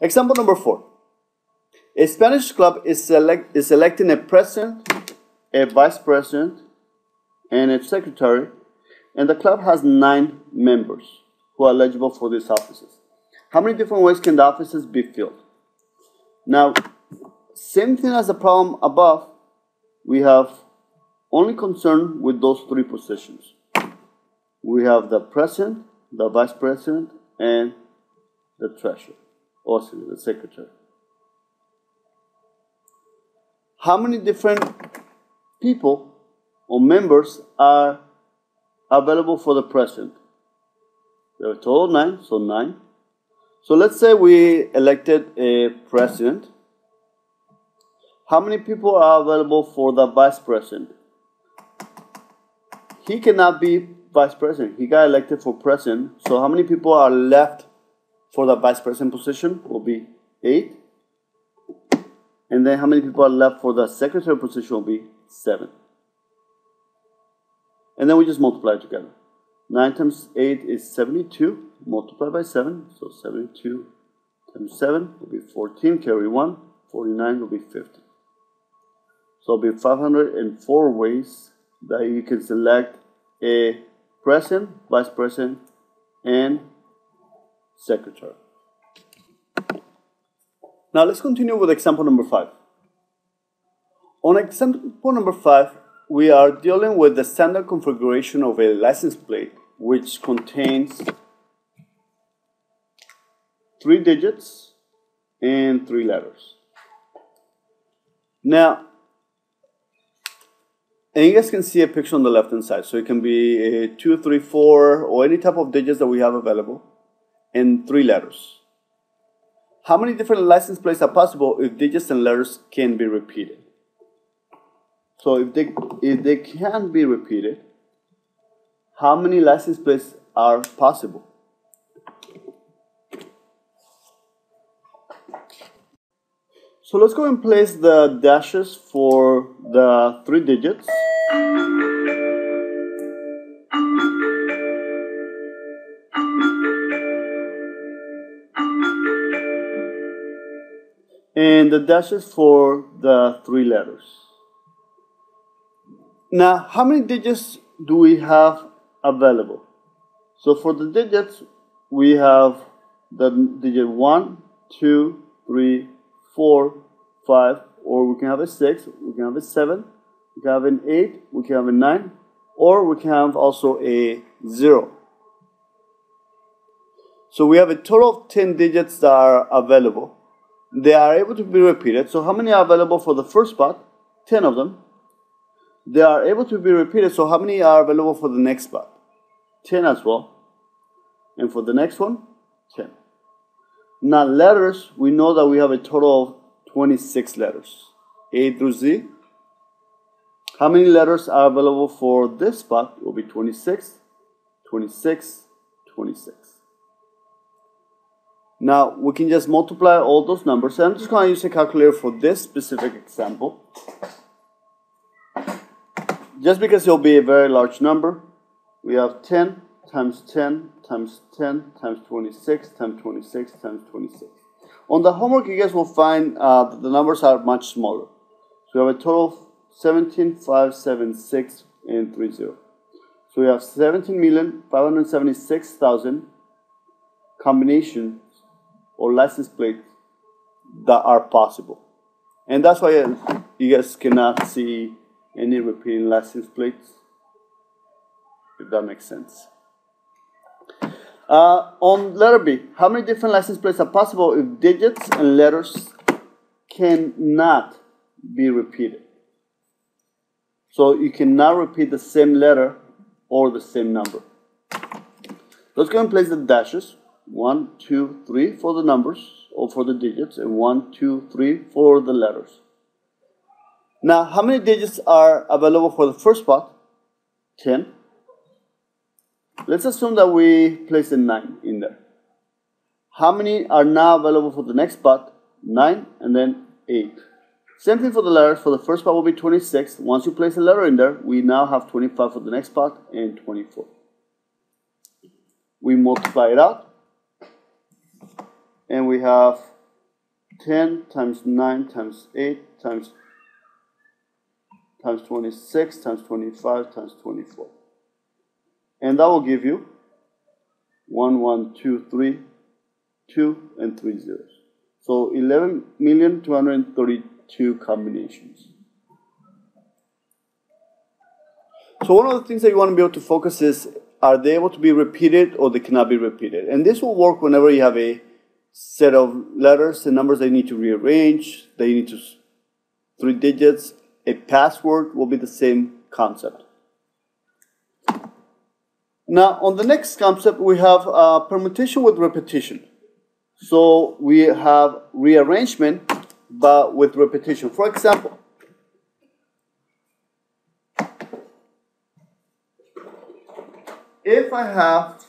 Example number 4. A Spanish club is electing a president, a vice president, and a secretary, and the club has 9 members who are eligible for these offices. How many different ways can the offices be filled? Now, same thing as the problem above, we have only concern with those 3 positions. We have the president, the vice president, and the treasurer, or the secretary. How many different people or members are available for the president? There are a total of 9, so 9. So let's say we elected a president. How many people are available for the vice president? He cannot be vice president. He got elected for president. So how many people are left for the vice president position? Will be 8. And then how many people are left for the secretary position? Will be 7. And then we just multiply it together. 9 times 8 is 72, multiplied by 7. So 72 times 7 will be 14, carry 1. 49 will be 50. So it'll be 504 ways that you can select a president, vice president, and secretary. Now let's continue with example number 5. On example number 5, we are dealing with the standard configuration of a license plate which contains 3 digits and 3 letters. Now, and you guys can see a picture on the left hand side. So it can be 2, 3, 4, or any type of digits that we have available, and 3 letters. How many different license plates are possible if digits and letters can be repeated? So if they can be repeated, how many license plates are possible? So let's go and place the dashes for the 3 digits. And the dashes for the 3 letters. Now, how many digits do we have available? So for the digits, we have the digit 1, 2, 3, 4, 5, or we can have a 6, we can have a 7, we can have an 8, we can have a 9, or we can have also a 0. So we have a total of 10 digits that are available. They are able to be repeated. So how many are available for the first spot? 10 of them. They are able to be repeated. So how many are available for the next spot? 10 as well. And for the next one, 10. Now letters, we know that we have a total of 26 letters. A through Z. How many letters are available for this spot? It will be 26, 26, 26. Now we can just multiply all those numbers. And I'm just going to use a calculator for this specific example. Just because it will be a very large number, we have 10 times 10 times 10 times 26 times 26 times 26. On the homework, you guys will find that the numbers are much smaller. So we have a total of 17,576 and 30. So we have 17,576,000 combinations or license plates that are possible. And that's why you guys cannot see any repeating license plates, if that makes sense. On letter B, how many different license plates are possible if digits and letters cannot be repeated? So you cannot repeat the same letter or the same number. Let's go and place the dashes. 1, 2, 3 for the numbers or for the digits, and 1, 2, 3 for the letters. Now, how many digits are available for the first spot? 10. Let's assume that we place a 9 in there. How many are now available for the next spot? 9 and then 8. Same thing for the letters. For the first spot will be 26. Once you place a letter in there, we now have 25 for the next spot and 24. We multiply it out, and we have 10 times 9 times 8 times 26 times 25 times 24. And that will give you 1, 1, 2, 3, 2, and 3 zeros. So 11,232 combinations. So one of the things that you want to be able to focus is, are they able to be repeated or they cannot be repeated? And this will work whenever you have a set of letters and numbers they need to rearrange, they need to 3 digits. A password will be the same concept. Now, on the next concept, we have permutation with repetition. So we have rearrangement, but with repetition. For example, if I have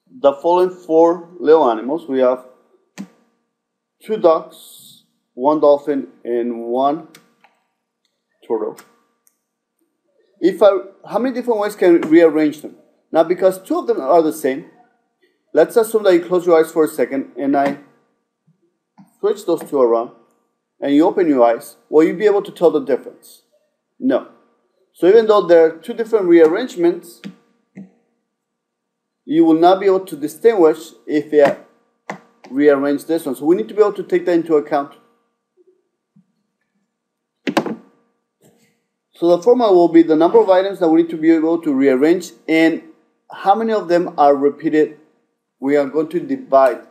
the following 4 little animals, we have 2 ducks, 1 dolphin, and 1 turtle. How many different ways can we rearrange them? Now, because 2 of them are the same, let's assume that you close your eyes for a second and I switch those 2 around and you open your eyes. Will you be able to tell the difference? No. So even though there are 2 different rearrangements, you will not be able to distinguish if you rearrange this one. So we need to be able to take that into account. So the formula will be the number of items that we need to be able to rearrange and how many of them are repeated. We are going to divide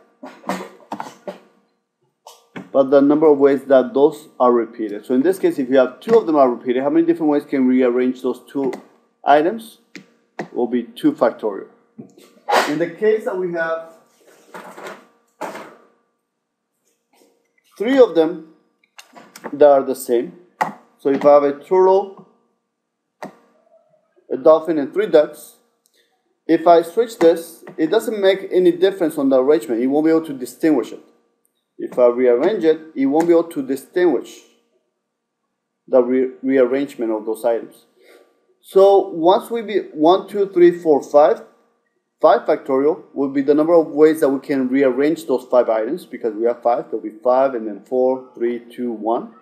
by the number of ways that those are repeated. So in this case, if you have 2 of them are repeated, how many different ways can we rearrange those 2 items? It will be 2 factorial. In the case that we have 3 of them that are the same, so if I have a turtle, a dolphin, and 3 ducks, if I switch this, it doesn't make any difference on the arrangement. You won't be able to distinguish it. If I rearrange it, you won't be able to distinguish the rearrangement of those items. So once we be 1, 2, 3, 4, 5, 5 factorial will be the number of ways that we can rearrange those 5 items, because we have 5, there will be 5, and then 4, 3, 2, 1.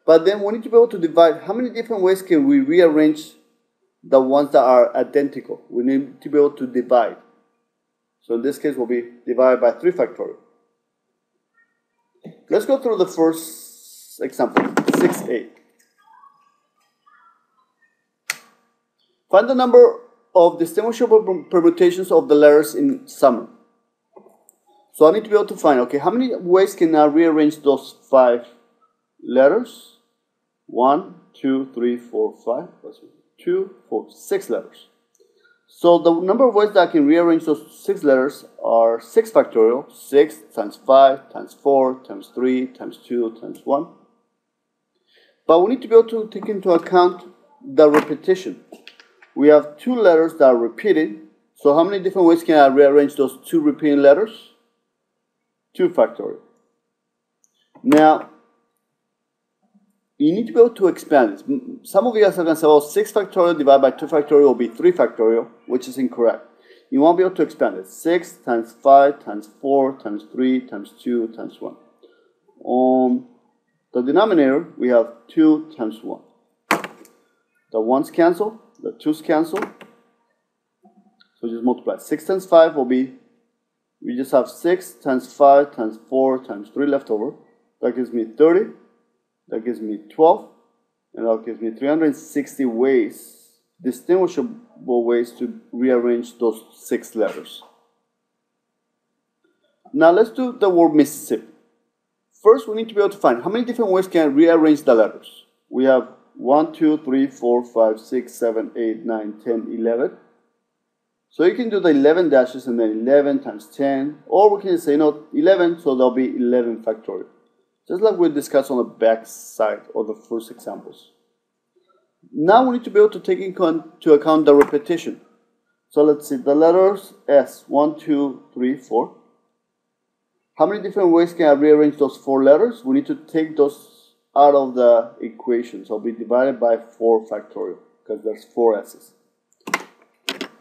But then we need to be able to divide. How many different ways can we rearrange the ones that are identical? We need to be able to divide. So in this case, we'll be divided by 3 factorial. Let's go through the first example, 6a. Find the number of distinguishable permutations of the letters in summer. So I need to be able to find, okay, how many ways can I rearrange those 5 letters? 1, 2, 3, 4, 5, 2, 4, 6 letters. So the number of ways that I can rearrange those 6 letters are 6 factorial, 6 times 5 times 4 times 3 times 2 times 1. But we need to be able to take into account the repetition. We have 2 letters that are repeated. So how many different ways can I rearrange those 2 repeating letters? 2 factorial. Now, you need to be able to expand this. Some of you guys are going to say, well, 6 factorial divided by 2 factorial will be 3 factorial, which is incorrect. You won't be able to expand it. 6 times 5 times 4 times 3 times 2 times 1. On the denominator, we have 2 times 1. The 1's cancel, the 2's cancel. So just multiply. 6 times 5 will be, we just have 6 times 5 times 4 times 3 left over. That gives me 30. That gives me 12, and that gives me 360 ways, distinguishable ways to rearrange those 6 letters. Now let's do the word Mississippi. First, we need to be able to find how many different ways can I rearrange the letters. We have 1, 2, 3, 4, 5, 6, 7, 8, 9, 10, 11. So you can do the 11 dashes and then 11 times 10, or we can just say, no, 11, so there'll be 11 factorial. Just like we discussed on the back side of the first examples. Now we need to be able to take into account the repetition. So let's see, the letters S, 1, 2, 3, 4. How many different ways can I rearrange those 4 letters? We need to take those out of the equation. So it'll be divided by 4 factorial, because there's 4 S's.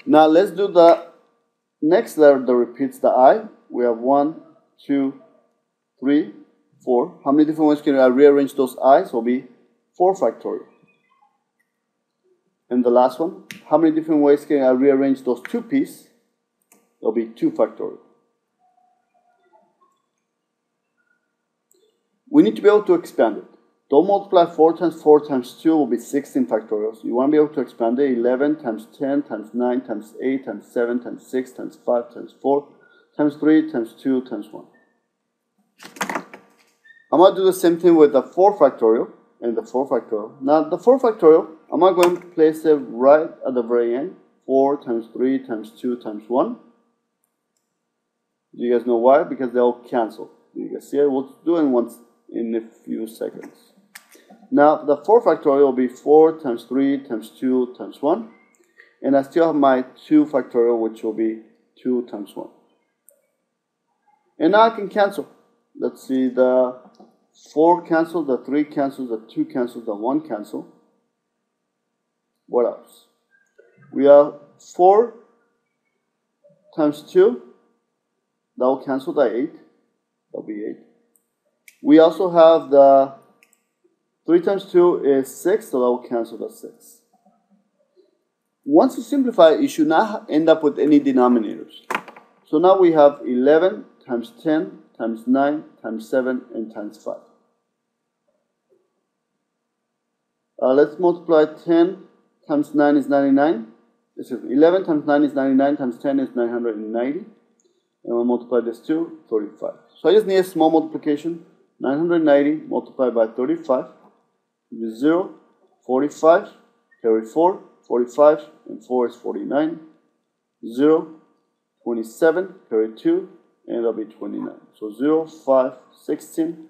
Now let's do the next letter that repeats the I, we have 1, 2, 3, 4. How many different ways can I rearrange those i's? Will be 4 factorial. And the last one, how many different ways can I rearrange those 2 p's? It'll be 2 factorial. We need to be able to expand it. Don't multiply 4 times 4 times 2 will be 16 factorial. So you want to be able to expand it. 11 times 10 times 9 times 8 times 7 times 6 times 5 times 4 times 3 times 2 times 1. I'm going to do the same thing with the 4 factorial and the 4 factorial. Now the 4 factorial, I'm not going to place it right at the very end. 4 times 3 times 2 times 1. Do you guys know why? Because they all cancel. You guys see it? We'll do it once in a few seconds. Now the 4 factorial will be 4 times 3 times 2 times 1. And I still have my 2 factorial, which will be 2 times 1. And now I can cancel. Let's see, the 4 cancels, the 3 cancels, the 2 cancels, the 1 cancel. What else? We have 4 times 2. That will cancel the 8. That will be 8. We also have the 3 times 2 is 6, so that will cancel the 6. Once you simplify, you should not end up with any denominators. So now we have 11 times 10 times 9 times 7 and times 5. Let's multiply 10 times 9 is 99. 11 times 9 is 99 times 10 is 990. And we'll multiply this to 35. So I just need a small multiplication. 990 multiplied by 35 is 0, 45, carry 4, 45, and 4 is 49, 0, 27, carry 2, and it'll be 29. So 0, 5, 16,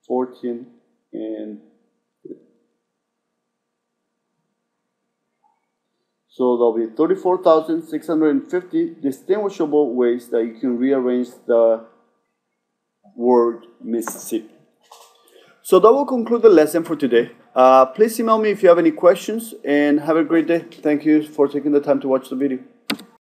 14, and 3. So there'll be 34,650 distinguishable ways that you can rearrange the word Mississippi. So that will conclude the lesson for today. Please email me if you have any questions, and have a great day. Thank you for taking the time to watch the video.